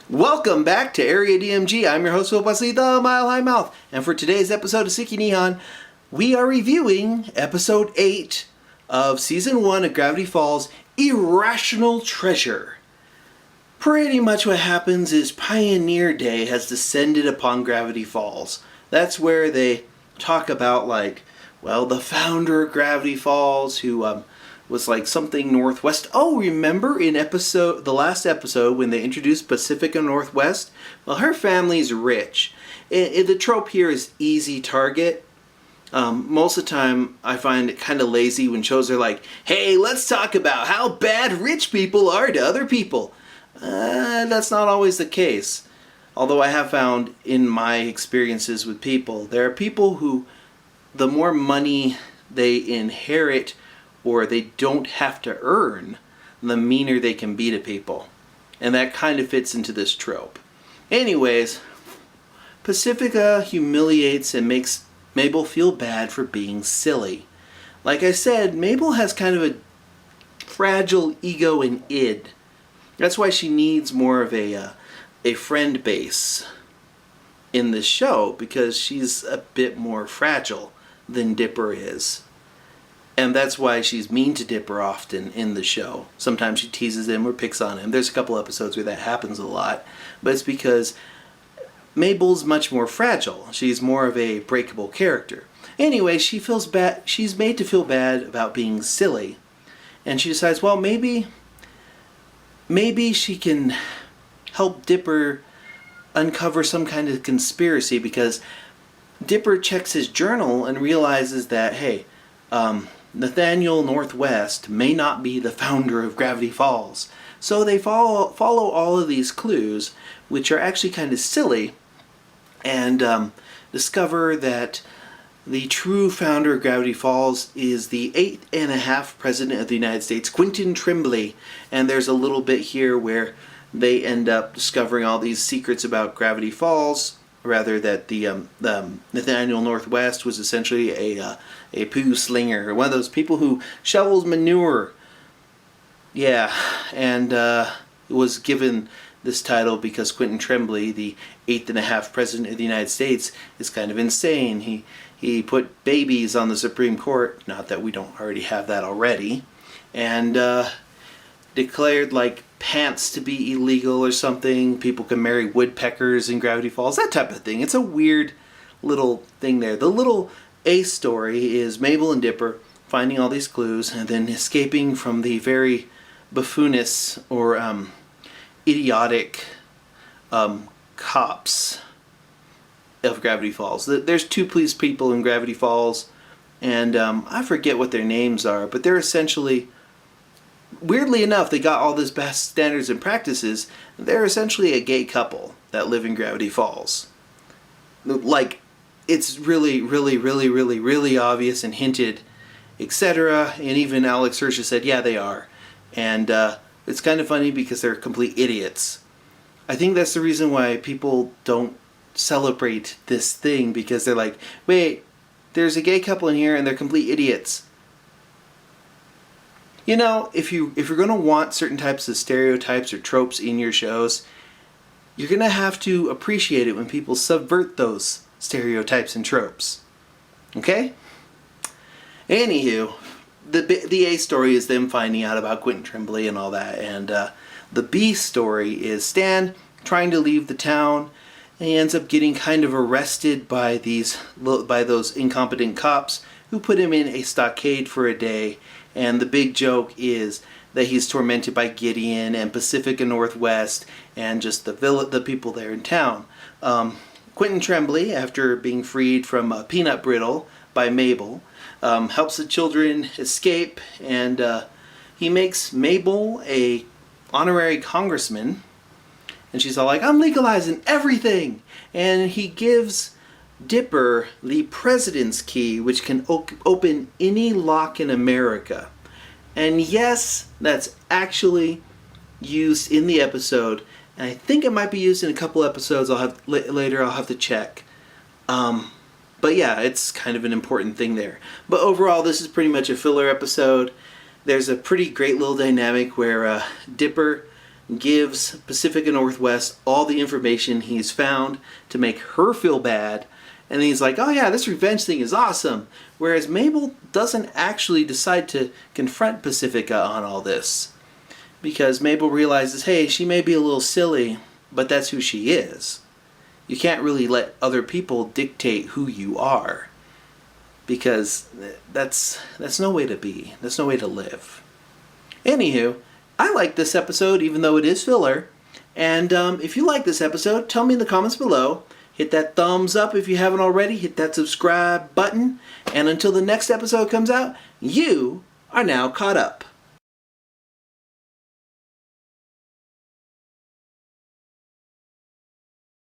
Welcome back to Area DMG. I'm your host, Phil Wesley, the Mile High Mouth. And for today's episode of Siki Neon, we are reviewing episode 8 of season 1 of Gravity Falls, Irrational Treasure. Pretty much what happens is Pioneer Day has descended upon Gravity Falls. That's where they talk about, the founder of Gravity Falls, who was something Northwest. Oh, remember in the last episode when they introduced Pacifica Northwest? Well, her family's rich. The trope here is easy target. Most of the time, I find it kind of lazy when shows are like, hey, let's talk about how bad rich people are to other people. That's not always the case. Although I have found in my experiences with people, there are people who, the more money they inherit or they don't have to earn, the meaner they can be to people. And that kind of fits into this trope. Anyways, Pacifica humiliates and makes Mabel feel bad for being silly. Like I said, Mabel has kind of a fragile ego and id. That's why she needs more of a friend base in this show, because she's a bit more fragile than Dipper is. And that's why she's mean to Dipper often in the show. Sometimes she teases him or picks on him. There's a couple episodes where that happens a lot. But it's because Mabel's much more fragile. She's more of a breakable character. Anyway, she feels bad. She's made to feel bad about being silly. And she decides, well, maybe she can help Dipper uncover some kind of conspiracy, because Dipper checks his journal and realizes that, hey, Nathaniel Northwest may not be the founder of Gravity Falls. So they follow all of these clues, which are actually kind of silly, and discover that the true founder of Gravity Falls is the 8.5 President of the United States, Quentin Tremblay. And there's a little bit here where they end up discovering all these secrets about Gravity Falls. Rather, that the Nathaniel Northwest was essentially a poo slinger, one of those people who shovels manure. Yeah, and was given this title because Quentin Tremblay, the 8.5 President of the United States, is kind of insane. He put babies on the Supreme Court, not that we don't already have that already, and declared pants to be illegal or something. People can marry woodpeckers in Gravity Falls, that type of thing. It's a weird little thing there. The little A story is Mabel and Dipper finding all these clues and then escaping from the very buffoonist or idiotic cops of Gravity Falls. There's 2 police people in Gravity Falls, and I forget what their names are, but they're essentially, weirdly enough, they got all this best standards and practices. They're essentially a gay couple that live in Gravity Falls. It's really, really, really, really, really obvious and hinted, etc. And even Alex Hirsch said, yeah, they are. And it's kind of funny because they're complete idiots. I think that's the reason why people don't celebrate this thing, because they're like, wait, there's a gay couple in here and they're complete idiots. You know, if you're going to want certain types of stereotypes or tropes in your shows, you're going to have to appreciate it when people subvert those stereotypes and tropes. Okay? Anywho, the A story is them finding out about Quentin Tremblay and all that, and the B story is Stan trying to leave the town, and he ends up getting kind of arrested by those incompetent cops who put him in a stockade for a day. And the big joke is that he's tormented by Gideon and Pacifica Northwest and just the people there in town. Quentin Tremblay, after being freed from Peanut Brittle by Mabel, helps the children escape, and he makes Mabel a honorary congressman. And she's all like, I'm legalizing everything! And he gives Dipper the president's key, which can open any lock in America. And yes, that's actually used in the episode, and I think it might be used in a couple episodes. I'll have to check. But yeah, it's kind of an important thing there. But overall, this is pretty much a filler episode. There's a pretty great little dynamic where Dipper gives Pacifica Northwest all the information he's found to make her feel bad. And he's like, oh yeah, this revenge thing is awesome. Whereas Mabel doesn't actually decide to confront Pacifica on all this. Because Mabel realizes, hey, she may be a little silly, but that's who she is. You can't really let other people dictate who you are. Because that's no way to be. That's no way to live. Anywho, I like this episode even though it is filler. And if you like this episode, tell me in the comments below. Hit that thumbs up if you haven't already. Hit that subscribe button. And until the next episode comes out, you are now caught up.